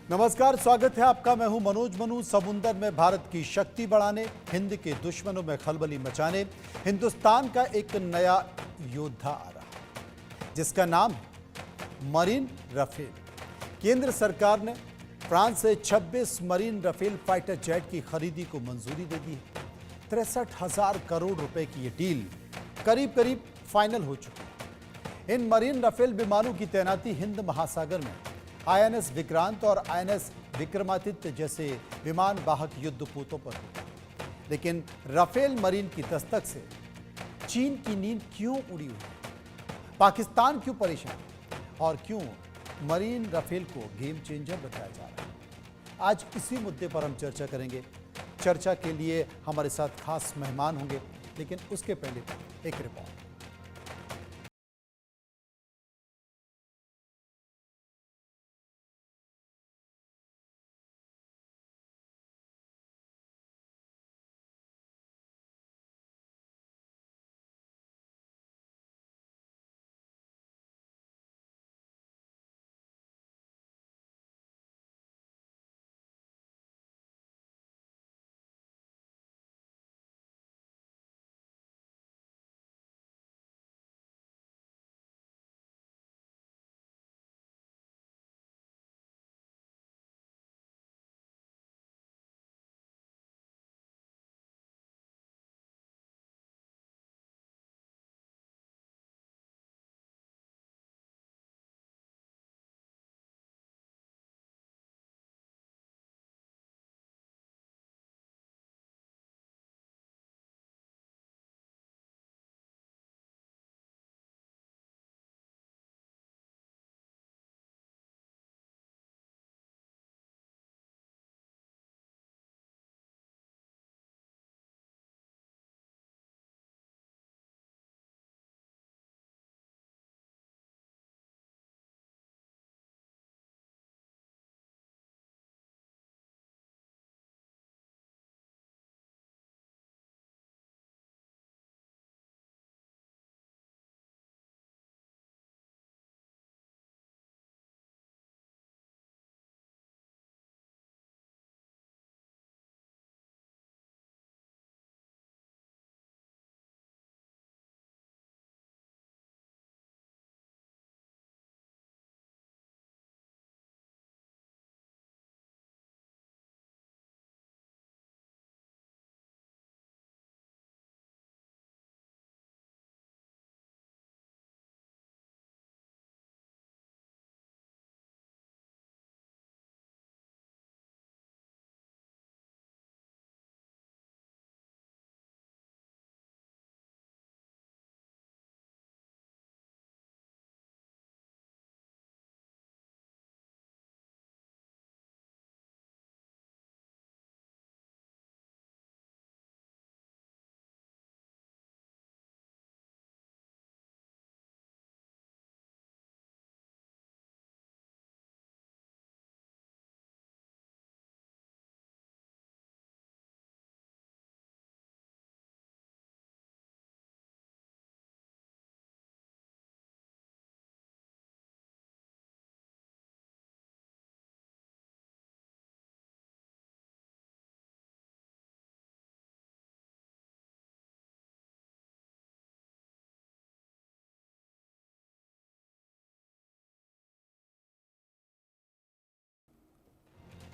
नमस्कार, स्वागत है आपका। मैं हूं मनोज मनु। समुंदर में भारत की शक्ति बढ़ाने, हिंद के दुश्मनों में खलबली मचाने हिंदुस्तान का एक नया योद्धा आ रहा है, जिसका नाम है मरीन राफेल। केंद्र सरकार ने फ्रांस से 26 मरीन राफेल फाइटर जेट की खरीदी को मंजूरी दे दी है। 63,000 करोड़ रुपए की ये डील करीब करीब फाइनल हो चुकी है। इन मरीन राफेल विमानों की तैनाती हिंद महासागर में आईएनएस विक्रांत और आईएनएस विक्रमादित्य जैसे विमान वाहक युद्धपोतों पर होगी। लेकिन राफेल मरीन की दस्तक से चीन की नींद क्यों उड़ी हुई है? पाकिस्तान क्यों परेशान और क्यों मरीन राफेल को गेम चेंजर बताया जा रहा है? आज इसी मुद्दे पर हम चर्चा करेंगे। चर्चा के लिए हमारे साथ खास मेहमान होंगे, लेकिन उसके पहले एक रिपोर्ट।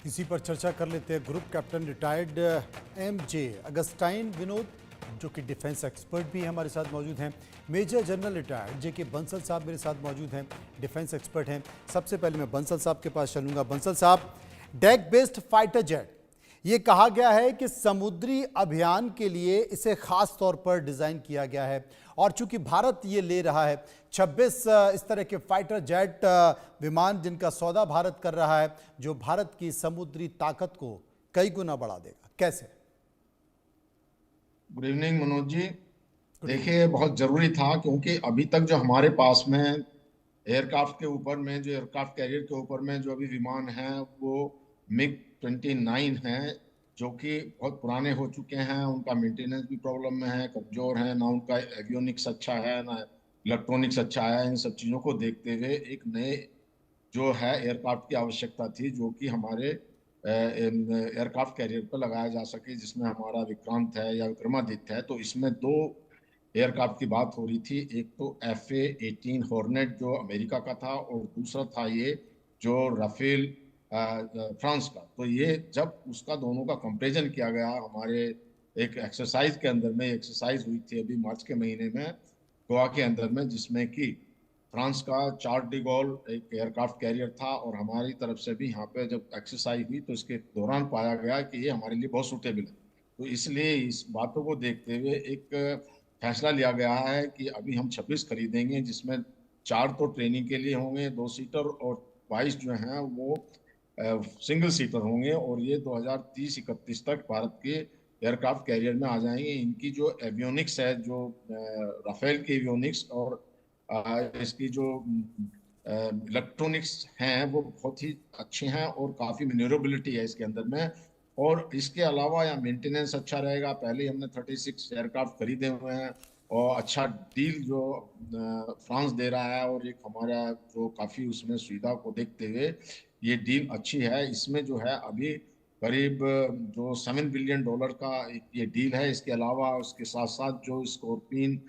इसी पर चर्चा कर लेते हैं। Group captain retired MJ Augustine Vinod, जो कि डिफेंस एक्सपर्ट भी हमारे साथ मौजूद हैं। मेजर जनरल रिटायर्ड जे के बंसल साहब मेरे साथ मौजूद हैं, डिफेंस एक्सपर्ट हैं। सबसे पहले मैं बंसल साहब के पास चलूंगा। बंसल साहब, डेक बेस्ड फाइटर जेट, ये कहा गया है कि समुद्री अभियान के लिए इसे खास तौर पर डिजाइन किया गया है, और चूंकि भारत ये ले रहा है 26 इस तरह के फाइटर जेट विमान, जिनका सौदा भारत कर रहा है, जो भारत की समुद्री ताकत को कई गुना बढ़ा देगा। कैसे? Good evening Manoj ji. देखिए, बहुत जरूरी था, क्योंकि अभी तक जो हमारे पास में एयरक्राफ्ट के ऊपर में, जो एयरक्राफ्ट कैरियर के ऊपर में जो अभी विमान हैं, वो MiG-29 हैं, जो कि बहुत पुराने हो चुके हैं। उनका मेंटेनेंस भी प्रॉब्लम में है, कमजोर है, ना उनका एवियोनिक्स अच्छा है, ना इलेक्ट्रॉनिक्स अच्छा है। इन सब चीज़ों को देखते हुए एक नए जो है एयरक्राफ्ट की आवश्यकता थी, जो कि हमारे एयरक्राफ्ट कैरियर पर लगाया जा सके, जिसमें हमारा विक्रांत है या विक्रमादित्य है। तो इसमें दो एयरक्राफ्ट की बात हो रही थी, एक तो FA-18 हॉर्नेट जो अमेरिका का था, और दूसरा था ये जो राफेल फ्रांस का। तो ये जब उसका दोनों का कंपैरिजन किया गया हमारे एक एक्सरसाइज के अंदर में, एक्सरसाइज हुई थी अभी मार्च के महीने में गोवा के अंदर में, जिसमें कि फ्रांस का चार्ल्स डी गॉल एक एयरक्राफ्ट कैरियर था, और हमारी तरफ से भी यहाँ पे जब एक्सरसाइज हुई तो इसके दौरान पाया गया कि ये हमारे लिए बहुत सूटेबल है। तो इसलिए इस बातों को देखते हुए एक फैसला लिया गया है कि अभी हम 26 खरीदेंगे, जिसमें 4 तो ट्रेनिंग के लिए होंगे 2 सीटर, और 22 जो हैं वो सिंगल सीटर होंगे, और ये 2030-31 तक भारत के एयरक्राफ्ट कैरियर में आ जाएंगे। इनकी जो एवियोनिक्स है, जो राफेल की एवियोनिक्स और इसकी जो इलेक्ट्रॉनिक्स हैं वो बहुत ही अच्छे हैं, और काफ़ी मैन्योरेबिलिटी है इसके अंदर में। और इसके अलावा यहाँ मेंटेनेंस अच्छा रहेगा। पहले ही हमने 36 एयरक्राफ्ट खरीदे हुए हैं, और अच्छा डील जो फ्रांस दे रहा है, और एक हमारा जो काफ़ी उसमें सुविधा को देखते हुए ये डील अच्छी है। इसमें जो है अभी करीब जो $7 बिलियन का ये डील है। इसके अलावा उसके साथ साथ जो स्कॉर्पियन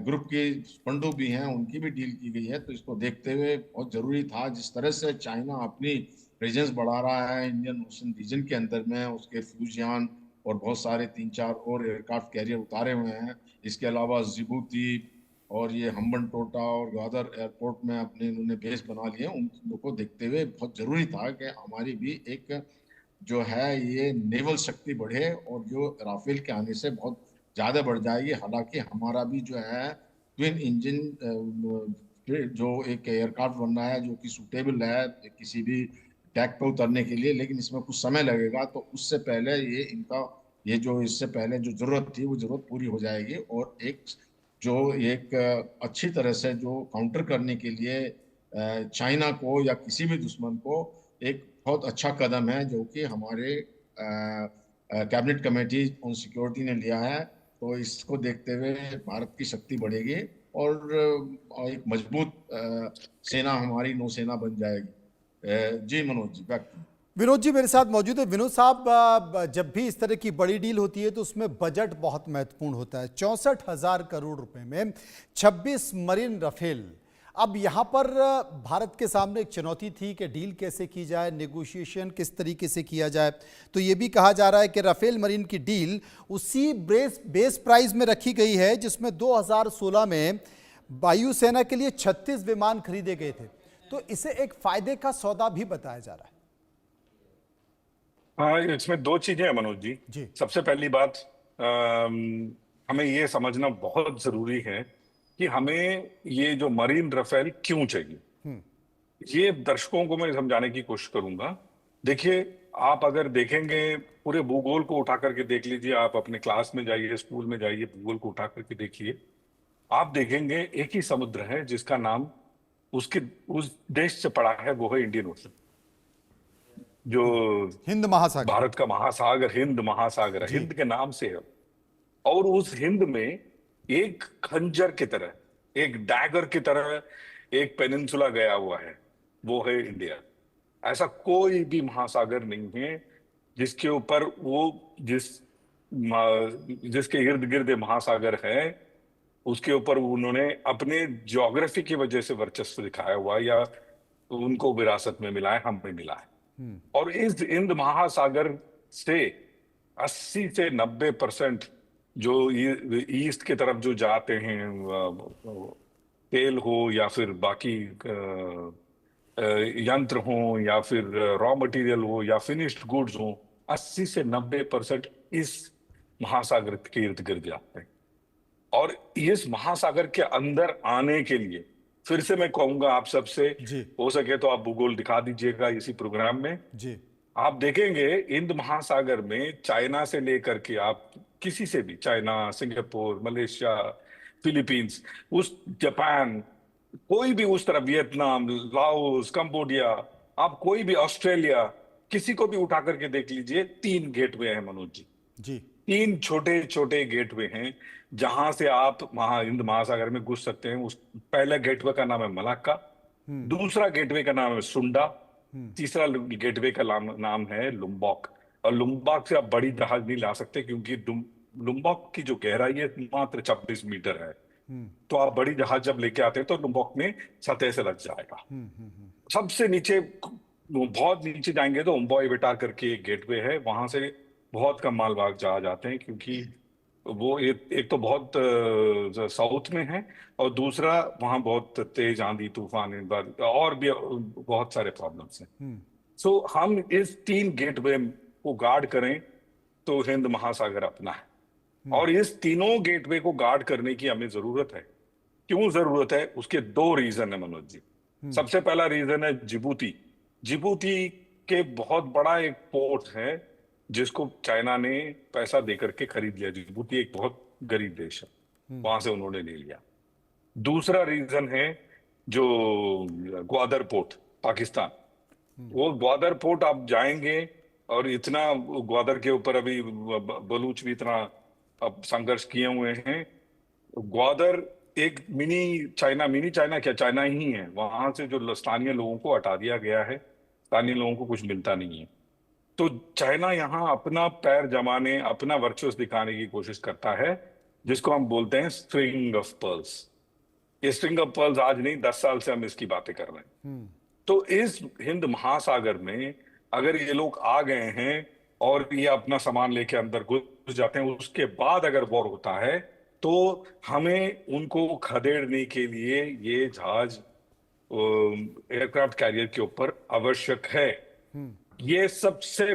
ग्रुप के फंडों भी हैं, उनकी भी डील की गई है। तो इसको देखते हुए बहुत जरूरी था, जिस तरह से चाइना अपनी प्रेजेंस बढ़ा रहा है इंडियन ओशन रीजन के अंदर में, उसके फ्यूजियान और बहुत सारे 3-4 और एयरक्राफ्ट कैरियर उतारे हुए हैं। इसके अलावा जिबूती और ये हम्बन टोटा और ग्वादर एयरपोर्ट में अपने इन्होंने बेस बना लिए। उन चीजों को देखते हुए बहुत जरूरी था कि हमारी भी एक जो है ये नेवल शक्ति बढ़े, और जो राफेल के आने से बहुत ज्यादा बढ़ जाएगी। हालांकि हमारा भी जो है ट्विन इंजन जो एक एयरक्राफ्ट बन रहा है, जो कि सूटेबल है किसी भी टैक पे उतरने के लिए, लेकिन इसमें कुछ समय लगेगा। तो उससे पहले ये इनका ये जो इससे पहले जो जरूरत थी वो जरूरत पूरी हो जाएगी, और एक जो एक अच्छी तरह से जो काउंटर करने के लिए चाइना को या किसी भी दुश्मन को एक बहुत अच्छा कदम है, जो कि हमारे कैबिनेट कमेटी ऑन सिक्योरिटी ने लिया है। तो इसको देखते हुए भारत की शक्ति बढ़ेगी, और एक मजबूत सेना हमारी नौसेना बन जाएगी। जी मनोज जी, बैक टू। विनोद जी मेरे साथ मौजूद है। विनोद साहब, जब भी इस तरह की बड़ी डील होती है तो उसमें बजट बहुत महत्वपूर्ण होता है। 64,000 करोड़ रुपए में 26 मरीन राफेल। अब यहाँ पर भारत के सामने एक चुनौती थी कि डील कैसे की जाए, नेगोशिएशन किस तरीके से किया जाए। तो ये भी कहा जा रहा है कि राफेल मरीन की डील उसी बेस प्राइस में रखी गई है जिसमें 2016 में वायुसेना के लिए 36 विमान खरीदे गए थे। तो इसे एक फायदे का सौदा भी बताया जा रहा है। हाँ, इसमें दो चीजें हैं मनोज जी। जी सबसे पहली बात, हमें ये समझना बहुत जरूरी है कि हमें ये जो मरीन राफेल क्यों चाहिए। ये दर्शकों को मैं समझाने की कोशिश करूंगा। देखिए, आप अगर देखेंगे पूरे भूगोल को उठा करके देख लीजिए, आप अपने क्लास में जाइए, स्कूल में जाइए, भूगोल को उठा करके देखिए, आप देखेंगे एक ही समुद्र है जिसका नाम उसके उस देश से पड़ा है, वो है इंडियन ओशन। जो हिंद महासागर। भारत का महासागर हिंद महासागर है, जी हिंद के नाम से है। और उस हिंद में एक खंजर की तरह, एक डैगर की तरह एक पेनिनसुला गया हुआ है, वो है इंडिया। ऐसा कोई भी महासागर नहीं है जिसके ऊपर वो जिसके इर्द गिर्द महासागर है उसके ऊपर उन्होंने अपने ज्योग्राफी की वजह से वर्चस्व दिखाया हुआ, या उनको विरासत में मिला है, हमें मिला है। और इस हिंद महासागर से 80 से 90% जो ईस्ट की तरफ जो जाते हैं, तेल हो या फिर बाकी यंत्र हो या फिर रॉ मटेरियल हो या फिनिश्ड गुड्स हो, 80 से 90% इस महासागर के इर्द गिर्द जाते हैं। और इस महासागर के अंदर आने के लिए फिर से मैं कहूंगा आप सबसे, जी हो सके तो आप भूगोल दिखा दीजिएगा इसी प्रोग्राम में। जी आप देखेंगे हिंद महासागर में चाइना से लेकर के आप किसी से भी, चाइना, सिंगापुर, मलेशिया, फिलीपींस, उस जापान, कोई भी उस तरह, वियतनाम, लाओस, कंबोडिया, आप कोई भी, ऑस्ट्रेलिया, किसी को भी उठा करके देख लीजिए, 3 गेटवे हैं मनोज जी। जी 3 छोटे छोटे गेटवे हैं जहां से आप हिंद महासागर में घुस सकते हैं। उस पहले गेटवे का नाम है मलाक्का, दूसरा गेटवे का नाम है सुंडा, तीसरा गेटवे का नाम है लुम्बॉक। और लुम्बॉक से आप बड़ी जहाज नहीं ला सकते क्योंकि लुम्बॉक की जो गहराई है मात्र 26 मीटर है। तो आप बड़ी जहाज जब लेके आते हैं तो लुम्बॉक में सतह से लग जाएगा। सबसे नीचे, बहुत नीचे जाएंगे तो उम्बॉय बेटार करके एक गेटवे है, वहां से बहुत कम मालवाहक जहाज आते हैं क्योंकि वो एक तो बहुत साउथ में है और दूसरा वहां बहुत तेज आंधी तूफान इन बार और भी बहुत सारे प्रॉब्लम्स हैं। सो हम इस 3 गेटवे को गार्ड करें तो हिंद महासागर अपना है। और इस तीनों गेटवे को गार्ड करने की हमें जरूरत है। क्यों जरूरत है? उसके 2 रीजन है मनोज जी। सबसे पहला रीजन है जिबूती। जिबूती के बहुत बड़ा एक पोर्ट है जिसको चाइना ने पैसा देकर के खरीद लिया। जिबूती एक बहुत गरीब देश है, वहां से उन्होंने ले लिया। दूसरा रीजन है जो ग्वादर पोर्ट, पाकिस्तान। वो ग्वादर पोर्ट आप जाएंगे और इतना ग्वादर के ऊपर अभी बलूच भी इतना अब संघर्ष किए हुए हैं। ग्वादर एक मिनी चाइना क्या, चाइना ही है। वहां से जो स्थानीय लोगों को हटा दिया गया है, स्थानीय लोगों को कुछ मिलता नहीं है। तो चाइना यहाँ अपना पैर जमाने, अपना वर्चस्व दिखाने की कोशिश करता है, जिसको हम बोलते हैं स्ट्रिंग ऑफ पर्ल्स। ये स्ट्रिंग ऑफ पर्ल्स आज नहीं, 10 साल से हम इसकी बातें कर रहे हैं। तो इस हिंद महासागर में अगर ये लोग आ गए हैं और ये अपना सामान लेके अंदर घुस जाते हैं, उसके बाद अगर वॉर होता है तो हमें उनको खदेड़ने के लिए ये जहाज एयरक्राफ्ट कैरियर के ऊपर आवश्यक है। ये सबसे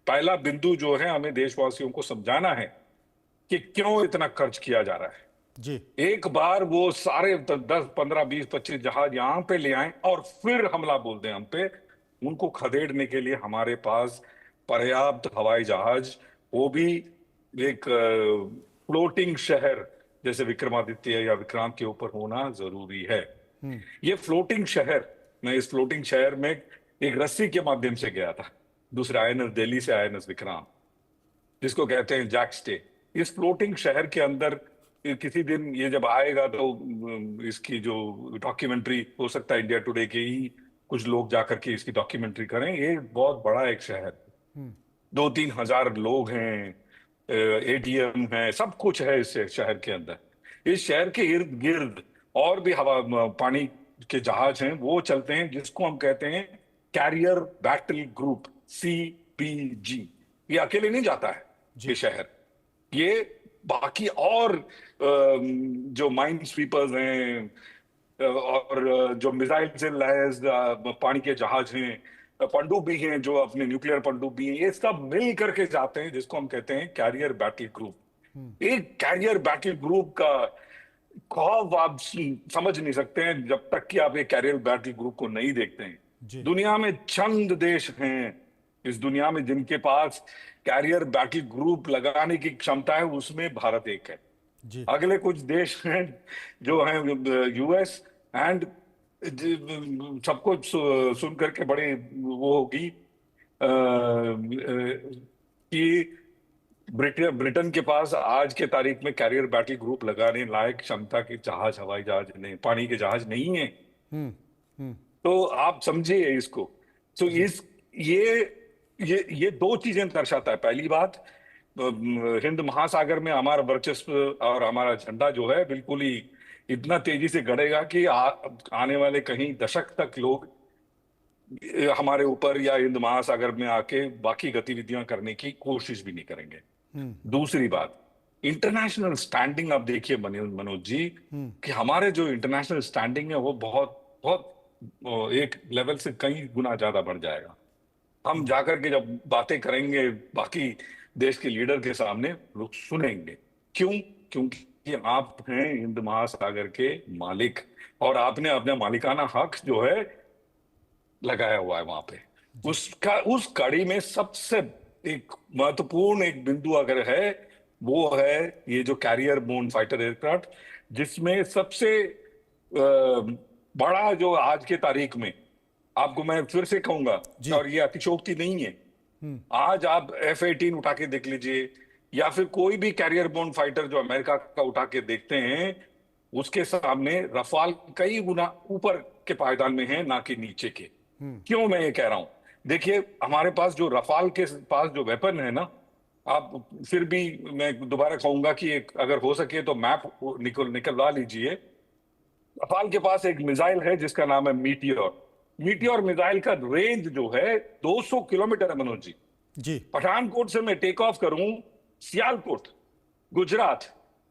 पहला बिंदु जो है, हमें देशवासियों को समझाना है कि क्यों इतना खर्च किया जा रहा है जी। एक बार वो सारे 10, 15, 20, 25 जहाज यहां पे ले आए और फिर हमला बोल दें हम पे। उनको खदेड़ने के लिए हमारे पास पर्याप्त हवाई जहाज, वो भी एक फ्लोटिंग शहर जैसे विक्रमादित्य या विक्रांत के ऊपर होना जरूरी है। ये फ्लोटिंग शहर, मैं इस फ्लोटिंग शहर में एक रस्सी के माध्यम से गया था, दूसरे INS दिल्ली से INS विक्रांत, जिसको कहते हैं जैक स्टे। इस फ्लोटिंग शहर के अंदर किसी दिन ये जब आएगा तो इसकी जो डॉक्यूमेंट्री, हो सकता है इंडिया टुडे के ही कुछ लोग जाकर के इसकी डॉक्यूमेंट्री करें। ये बहुत बड़ा एक शहर, 2-3 हजार लोग हैं, ATM है, सब कुछ है इस शहर के अंदर। इस शहर के इर्द गिर्द और भी हवा पानी के जहाज हैं, वो चलते हैं, जिसको हम कहते हैं कैरियर बैटल ग्रुप, CBG। ये अकेले नहीं जाता है ये शहर, ये बाकी और जो माइन स्वीपर्स हैं और जो मिसाइल से लैस पानी के जहाज हैं, पनडुब्बी हैं, जो अपने न्यूक्लियर पनडुब्बी हैं, ये सब मिल करके जाते हैं, जिसको हम कहते हैं कैरियर बैटल ग्रुप। एक कैरियर बैटल ग्रुप का खौफ आप समझ नहीं सकते हैं जब तक कि आप एक कैरियर बैटल ग्रुप को नहीं देखते हैं। दुनिया में चंद देश हैं इस दुनिया में जिनके पास कैरियर बैटल ग्रुप लगाने की क्षमता है, उसमें भारत एक है। अगले कुछ देश हैं जो हैं US, एंड सबको सुन करके बड़े वो होगी कि ब्रिटेन के पास आज के तारीख में कैरियर बैटल ग्रुप लगाने लायक क्षमता के जहाज, हवाई जहाज नहीं, पानी के जहाज नहीं है। तो आप समझिए इसको। तो ये 2 चीजें दर्शाता है। पहली बात, हिंद महासागर में हमारा वर्चस्व और हमारा झंडा जो है बिल्कुल ही इतना तेजी से गड़ेगा कि आने वाले कहीं दशक तक लोग हमारे ऊपर या हिंद महासागर में आके बाकी गतिविधियां करने की कोशिश भी नहीं करेंगे। दूसरी बात, इंटरनेशनल स्टैंडिंग आप देखिए मनोज जी, कि हमारे जो इंटरनेशनल स्टैंडिंग है वो बहुत बहुत एक लेवल से कई गुना ज्यादा बढ़ जाएगा। हम जाकर के जब बातें करेंगे बाकी देश के लीडर के सामने, लोग सुनेंगे। क्यों? क्योंकि आप हैं हिंद महासागर के मालिक और आपने अपना मालिकाना हक जो है लगाया हुआ है वहां पे। उस कड़ी में सबसे एक महत्वपूर्ण एक बिंदु अगर है, वो है ये जो कैरियर बोर्न फाइटर एयरक्राफ्ट, जिसमें सबसे बड़ा जो आज के तारीख में, आपको मैं फिर से कहूंगा और ये अतिशोक्ति नहीं है, आज आप F-18 उठा के देख लीजिए या फिर कोई भी कैरियर बोर्न फाइटर जो अमेरिका का उठा के देखते हैं, उसके सामने रफाल कई गुना ऊपर के पायदान में है, ना कि नीचे के। क्यों मैं ये कह रहा हूं? देखिए, हमारे पास जो रफाल के पास जो वेपन है ना, आप फिर भी मैं दोबारा कहूंगा कि अगर हो सके तो मैप निकलवा लीजिए। रफाल के पास एक मिसाइल है जिसका नाम है मीटियोर। मीटियोर मिसाइल का रेंज जो है 200 किलोमीटर है मनोज जी। जी पठानकोट से मैं टेक ऑफ करूं, सियालकोट, गुजरात,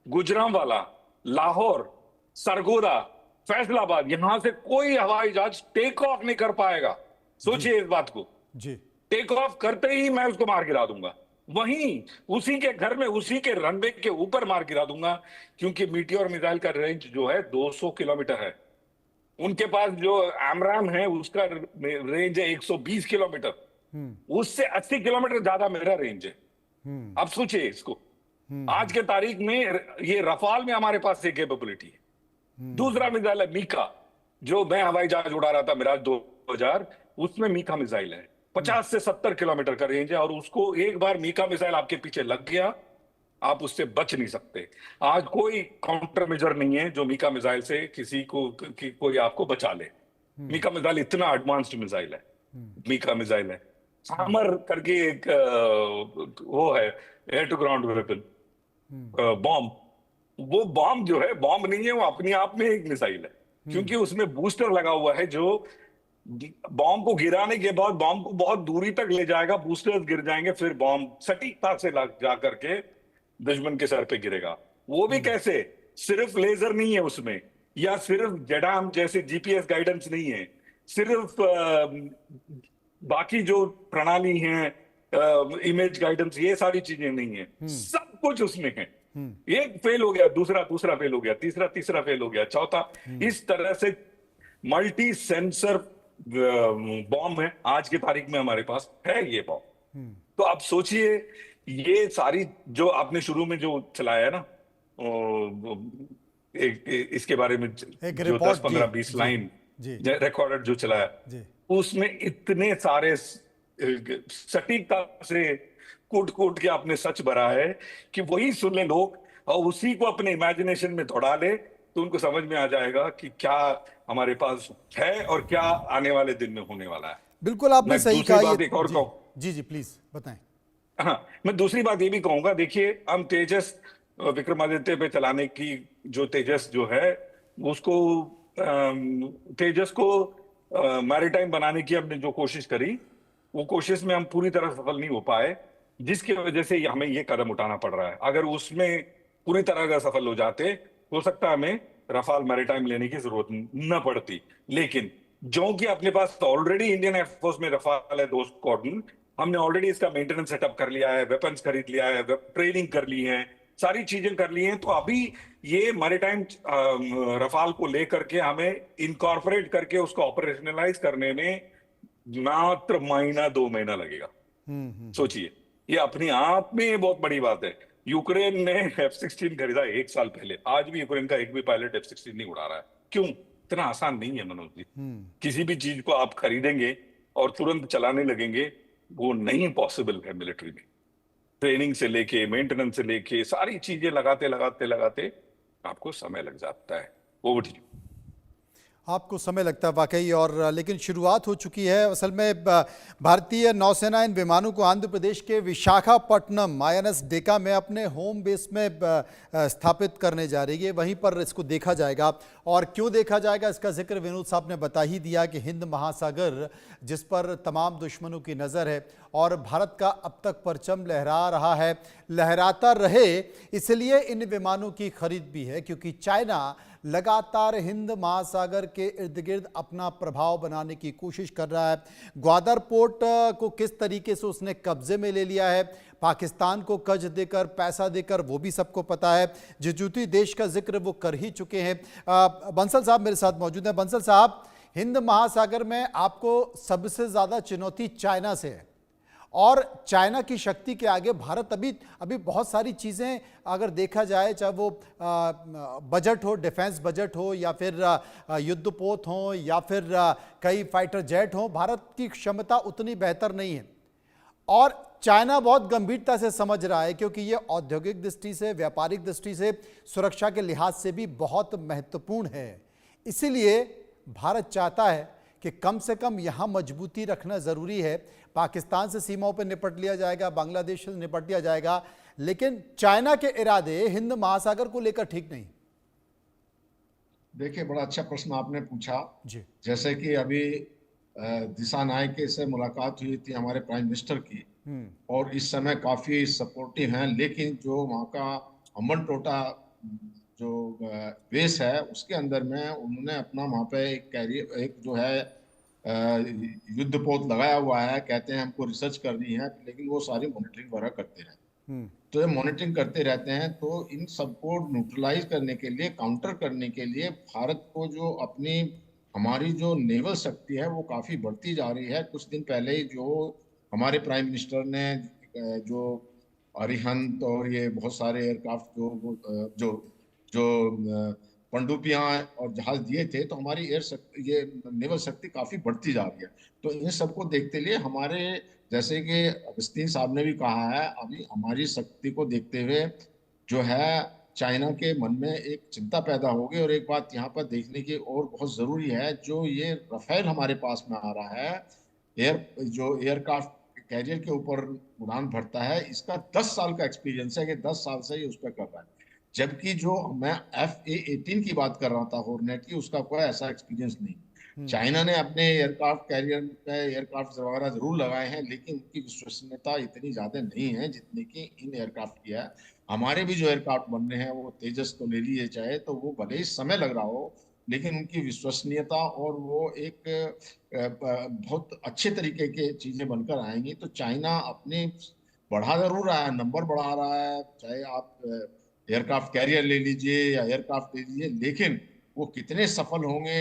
गुजरांवाला, लाहौर, सरगोदा, फैसलाबाद, यहां से कोई हवाई जहाज टेक ऑफ नहीं कर पाएगा। सोचिए इस बात को। जी टेक ऑफ करते ही मैं उसको मार गिरा दूंगा, वहीं उसी के घर में उसी के रनवे के ऊपर मार गिरा दूंगा, क्योंकि मीटियोर मिसाइल का रेंज जो है 200 किलोमीटर है। उनके पास जो एमराम है उसका रेंज है 120 किलोमीटर, उससे 80 किलोमीटर ज्यादा मेरा रेंज है। अब सोचिए इसको। आज के तारीख में ये रफाल में हमारे पास ये कैपेबिलिटी है। दूसरा मिसाइल है मीका, जो मैं हवाई जहाज उड़ा रहा था मिराज 2000, उसमें मीका मिसाइल है। 50 से 70 किलोमीटर का रेंज है, और उसको एक बार मीका मिसाइल आपके पीछे लग गया, आप उससे बच नहीं सकते। आज कोई काउंटर मेजर नहीं है जो मीका मिसाइल से किसी को कोई आपको बचा ले। मीका मिसाइल इतना एडवांस्ड मिसाइल है। मीका मिसाइल है। हैमर करके एक वो है air to ground weapon bomb. वो बॉम्ब जो है बॉम्ब नहीं है, वो अपने आप में एक मिसाइल है, क्योंकि उसमें बूस्टर लगा हुआ है जो बॉम्ब को गिराने के बाद बॉम्ब को बहुत दूरी तक ले जाएगा। बूस्टर्स गिर जाएंगे, फिर बॉम्ब सटीकता से जा करके दुश्मन के सर पे गिरेगा। वो भी कैसे? सिर्फ लेजर नहीं है उसमें, या सिर्फ जडाम जैसे जीपीएस गाइडेंस नहीं है, सिर्फ बाकी जो प्रणाली है, इमेज गाइडेंस, ये सारी चीजें नहीं है, सब कुछ उसमें है। एक फेल हो गया, दूसरा फेल हो गया, तीसरा फेल हो गया, चौथा। इस तरह से मल्टी सेंसर बॉम्ब है आज की तारीख में हमारे पास है ये बॉम्ब। तो आप सोचिए, ये सारी जो आपने शुरू में जो चलाया ना, इसके बारे में एक जो रिपोर्ट 10-15-20 लाइन रिकॉर्डेड जो चलाया, उसमें इतने सारे सटीकता से कूट के आपने सच भरा है कि वही सुन ले लोग, और उसी को अपने इमेजिनेशन में दौड़ा ले, तो उनको समझ में आ जाएगा कि क्या हमारे पास है और क्या आने वाले दिन में होने वाला है। बिल्कुल आपने सही कहा। एक और जी जी प्लीज बताएं। हाँ, मैं दूसरी बात ये भी कहूंगा। देखिए, हम तेजस विक्रमादित्य पे चलाने की जो तेजस जो है उसको तेजस को मैरीटाइम बनाने की हमने जो कोशिश करी, वो कोशिश में हम पूरी तरह सफल नहीं हो पाए, जिसकी वजह से हमें ये कदम उठाना पड़ रहा है। अगर उसमें पूरी तरह अगर सफल हो जाते, हो सकता है हमें रफाल मैरीटाइम लेने की जरूरत न पड़ती। लेकिन जो कि अपने पास ऑलरेडी इंडियन एयरफोर्स में रफाल है 2 स्क्वाड्रन, हमने ऑलरेडी इसका मेंटेनेंस सेटअप कर लिया है, वेपन्स खरीद लिया है, ट्रेनिंग कर ली है, सारी चीजें कर ली हैं। तो अभी ये मैरीटाइम रफाल को लेकर के हमें इनकॉर्पोरेट करके उसको ऑपरेशनलाइज करने में मात्र महीना 2 महीना लगेगा। सोचिए, ये अपने आप में बहुत बड़ी बात है। यूक्रेन ने F-16 खरीदा 1 साल पहले, आज भी यूक्रेन का एक भी पायलट F-16 नहीं उड़ा रहा है। क्यों? इतना आसान नहीं है मनोज जी। किसी भी चीज को आप खरीदेंगे और तुरंत चलाने लगेंगे, वो नहीं पॉसिबल है। मिलिट्री में ट्रेनिंग से लेके मेंटेनेंस से लेके सारी चीजें लगाते आपको समय लग जाता है। Over to you. आपको समय लगता है वाकई, और लेकिन शुरुआत हो चुकी है। असल में भारतीय नौसेना इन विमानों को आंध्र प्रदेश के विशाखापट्टनम INS डेका में अपने होम बेस में स्थापित करने जा रही है। वहीं पर इसको देखा जाएगा, और क्यों देखा जाएगा इसका जिक्र विनोद साहब ने बता ही दिया कि हिंद महासागर जिस पर तमाम दुश्मनों की नज़र है, और भारत का अब तक परचम लहरा रहा है, लहराता रहे, इसलिए इन विमानों की खरीद भी है। क्योंकि चाइना लगातार हिंद महासागर के इर्द गिर्द अपना प्रभाव बनाने की कोशिश कर रहा है। ग्वादर पोर्ट को किस तरीके से उसने कब्जे में ले लिया है, पाकिस्तान को कर्ज देकर, पैसा देकर, वो भी सबको पता है। जिबूती देश का जिक्र वो कर ही चुके हैं। बंसल साहब मेरे साथ मौजूद हैं। बंसल साहब, हिंद महासागर में आपको सबसे ज़्यादा चुनौती चाइना से है, और चाइना की शक्ति के आगे भारत अभी बहुत सारी चीज़ें अगर देखा जाए, चाहे वो बजट हो, डिफेंस बजट हो, या फिर युद्धपोत हो, या फिर कई फाइटर जेट हो, भारत की क्षमता उतनी बेहतर नहीं है। और चाइना बहुत गंभीरता से समझ रहा है, क्योंकि ये औद्योगिक दृष्टि से, व्यापारिक दृष्टि से, सुरक्षा के लिहाज से भी बहुत महत्वपूर्ण है। इसीलिए भारत चाहता है कि कम से कम यहाँ मजबूती रखना जरूरी है। पाकिस्तान से सीमाओं पर निपट लिया जाएगा, बांग्लादेश से निपट लिया जाएगा, लेकिन चाइना के इरादे हिंद महासागर को लेकर ठीक नहीं। देखिए, बड़ा अच्छा प्रश्न आपने पूछा जी। जैसे कि अभी दिशा नायके से मुलाकात हुई थी हमारे प्राइम मिनिस्टर की, और इस समय काफी सपोर्टिव हैं, लेकिन जो वहाँ का अमन टोटा जो बेस है उसके अंदर में उन्होंने अपना वहाँ पे एक कैरियर, एक जो है युद्ध पोत लगाया हुआ है। कहते हैं हमको रिसर्च करनी है, लेकिन वो सारी मॉनिटरिंग वगैरह करते रहते हैं। तो ये मॉनिटरिंग करते रहते हैं, तो इन सबको न्यूट्रलाइज करने के लिए, काउंटर करने के लिए भारत को जो अपनी हमारी जो नेवल शक्ति है वो काफी बढ़ती जा रही है। कुछ दिन पहले ही जो हमारे प्राइम मिनिस्टर ने जो अरिहंत और ये बहुत सारे एयरक्राफ्ट जो जो पनडुब्बियां और जहाज दिए थे, तो हमारी एयर शक्ति, ये नेवल शक्ति काफी बढ़ती जा रही है। तो इन सबको देखते लिए हमारे, जैसे कि अगस्तीन साहब ने भी कहा है, अभी हमारी शक्ति को देखते हुए जो है चाइना के मन में एक चिंता पैदा होगी। और एक बात यहाँ पर देखने की और बहुत जरूरी है, जो ये रफेल हमारे पास में आ रहा है, जो एयरक्राफ्ट कैरियर के ऊपर उड़ान भरता है, इसका 10 साल का एक्सपीरियंस है कि 10 साल से ये उस पर कर रहा है। जबकि जो मैं FA-18 की बात कर रहा था हॉर्नेट की, उसका कोई ऐसा एक्सपीरियंस नहीं। चाइना ने अपने एयरक्राफ्ट कैरियर पे एयरक्राफ्ट वगैरह जरूर लगाए हैं, लेकिन उनकी विश्वसनीयता इतनी ज्यादा नहीं है जितनी कि इन एयरक्राफ्ट की है। हमारे भी जो एयरक्राफ्ट बन रहे हैं, वो तेजस तो ले लीजिए चाहे, तो वो भले ही समय लग रहा हो, लेकिन उनकी विश्वसनीयता और वो एक बहुत अच्छे तरीके के चीजें बनकर आएंगी। तो चाइना अपने बढ़ा जरूर रहा है, नंबर बढ़ा रहा है, चाहे आप एयरक्राफ्ट कैरियर ले लीजिए या एयरक्राफ्ट ले लीजिए, लेकिन वो कितने सफल होंगे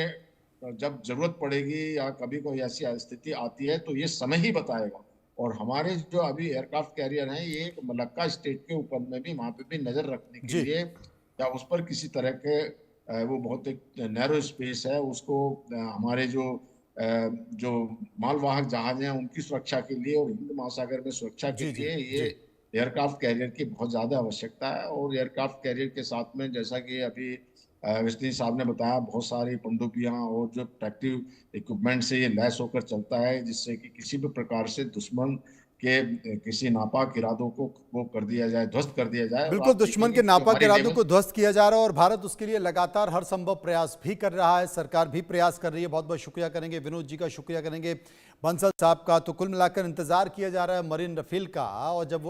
जब जरूरत पड़ेगी या कभी कोई ऐसी स्थिति आती है, तो ये समय ही बताएगा। और हमारे जो अभी एयरक्राफ्ट कैरियर हैं, ये एक मलक्का स्टेट के ऊपर में भी, वहां पे भी नजर रखने के लिए, या उस पर किसी तरह के वो बहुत एक नैरो स्पेस है, उसको हमारे जो मालवाहक जहाज हैं उनकी सुरक्षा के लिए और हिंद महासागर में सुरक्षा के लिए ये एयरक्राफ्ट कैरियर की बहुत ज्यादा आवश्यकता है। और एयरक्राफ्ट कैरियर के साथ में, जैसा कि अभी अगस्तीन साहब ने बताया, बहुत सारी पनडुब्बियां और जो प्रोटेक्टिव इक्विपमेंट से ये लैस होकर चलता है, जिससे कि किसी भी प्रकार से दुश्मन के किसी नापाक इरादों को वो कर दिया जाए, ध्वस्त कर दिया जाए। बिल्कुल, दुश्मन के नापाक इरादों को ध्वस्त किया जा रहा है और भारत उसके लिए लगातार हर संभव प्रयास भी कर रहा है, सरकार भी प्रयास कर रही है। बहुत बहुत शुक्रिया करेंगे विनोद जी का, शुक्रिया करेंगे बंसल साहब का। तो कुल मिलाकर इंतजार किया जा रहा है मरीन रफेल का, और जब वो